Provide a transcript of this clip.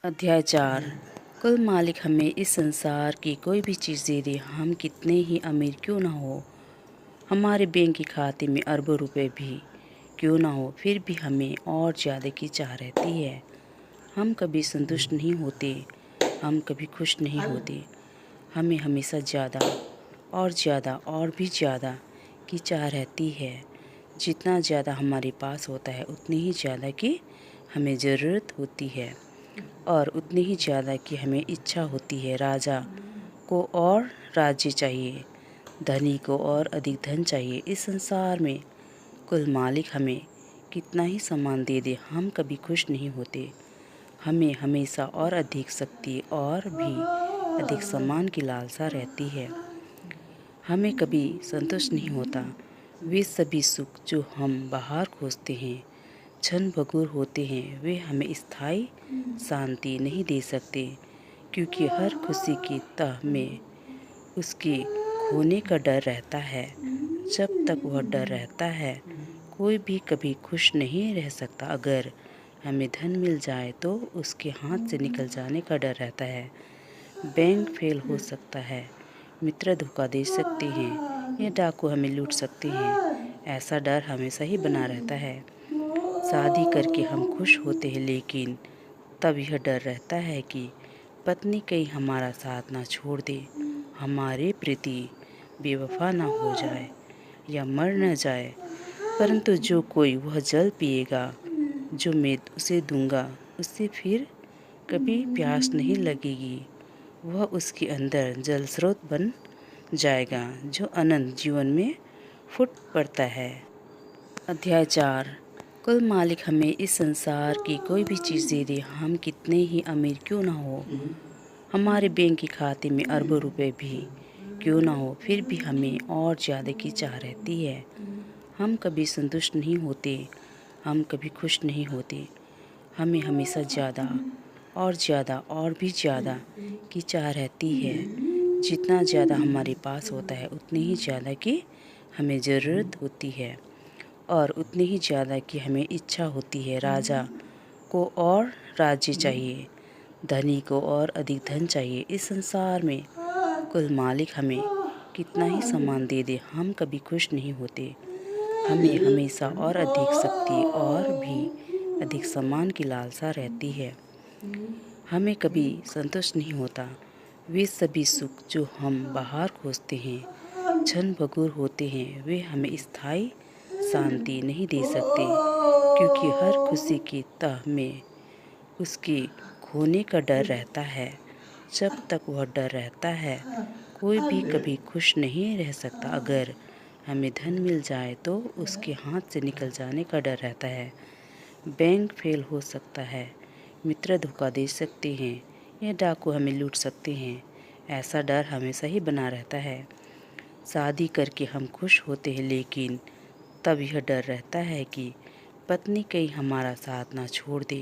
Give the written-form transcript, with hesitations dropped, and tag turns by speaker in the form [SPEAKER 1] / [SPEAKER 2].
[SPEAKER 1] अध्याय 4। कुल मालिक हमें इस संसार की कोई भी चीज़ दे दे, हम कितने ही अमीर क्यों ना हो, हमारे बैंक के खाते में अरबों रुपए भी क्यों ना हो, फिर भी हमें और ज़्यादा की चाह रहती है। हम कभी संतुष्ट नहीं होते, हम कभी खुश नहीं होते। हमें हमेशा ज़्यादा और ज़्यादा और भी ज़्यादा की चाह रहती है। जितना ज़्यादा हमारे पास होता है उतनी ही ज़्यादा की हमें ज़रूरत होती है और उतनी ही ज़्यादा की हमें इच्छा होती है। राजा को और राज्य चाहिए, धनी को और अधिक धन चाहिए। इस संसार में कुल मालिक हमें कितना ही सामान दे दे, हम कभी खुश नहीं होते। हमें हमेशा और अधिक शक्ति और भी अधिक सम्मान की लालसा रहती है। हमें कभी संतुष्ट नहीं होता। वे सभी सुख जो हम बाहर खोजते हैं क्षण भंगुर होते हैं, वे हमें स्थायी शांति नहीं दे सकते, क्योंकि हर खुशी की तह में उसके खोने का डर रहता है। जब तक वह डर रहता है, कोई भी कभी खुश नहीं रह सकता। अगर हमें धन मिल जाए तो उसके हाथ से निकल जाने का डर रहता है। बैंक फेल हो सकता है, मित्र धोखा दे सकते हैं या डाकू हमें लूट सकते हैं, ऐसा डर हमेशा ही बना रहता है। शादी करके हम खुश होते हैं, लेकिन तब यह डर रहता है कि पत्नी कहीं हमारा साथ ना छोड़ दे, हमारे प्रति बेवफा ना हो जाए या मर न जाए। परंतु जो कोई वह जल पिएगा जो मैं उसे दूंगा, उससे फिर कभी प्यास नहीं लगेगी। वह उसके अंदर जल स्रोत बन जाएगा जो अनंत जीवन में फूट पड़ता है। अध्याय 4। कुल मालिक हमें इस संसार की कोई भी चीज़ दे दे, हम कितने ही अमीर क्यों ना हो, हमारे बैंक के खाते में अरबों रुपए भी क्यों ना हो, फिर भी हमें और ज़्यादा की चाह रहती है। हम कभी संतुष्ट नहीं होते, हम कभी खुश नहीं होते। हमें हमेशा ज़्यादा और भी ज़्यादा की चाह रहती है। जितना ज़्यादा हमारे पास होता है उतनी ही ज़्यादा की हमें ज़रूरत होती है और उतनी ही ज़्यादा की हमें इच्छा होती है। राजा को और राज्य चाहिए, धनी को और अधिक धन चाहिए। इस संसार में कुल मालिक हमें कितना ही सामान दे दे, हम कभी खुश नहीं होते। हमें हमेशा और अधिक शक्ति और भी अधिक सम्मान की लालसा रहती है। हमें कभी संतुष्ट नहीं होता। वे सभी सुख जो हम बाहर खोजते हैं क्षण भंगुर होते हैं, वे हमें स्थायी शांति नहीं दे सकते, क्योंकि हर खुशी की तह में उसके खोने का डर रहता है। जब तक वह डर रहता है, कोई भी कभी खुश नहीं रह सकता। अगर हमें धन मिल जाए तो उसके हाथ से निकल जाने का डर रहता है। बैंक फेल हो सकता है, मित्र धोखा दे सकते हैं या डाकू हमें लूट सकते हैं, ऐसा डर हमेशा ही बना रहता है। शादी करके हम खुश होते हैं, लेकिन तब यह डर रहता है कि पत्नी कहीं हमारा साथ ना छोड़ दे।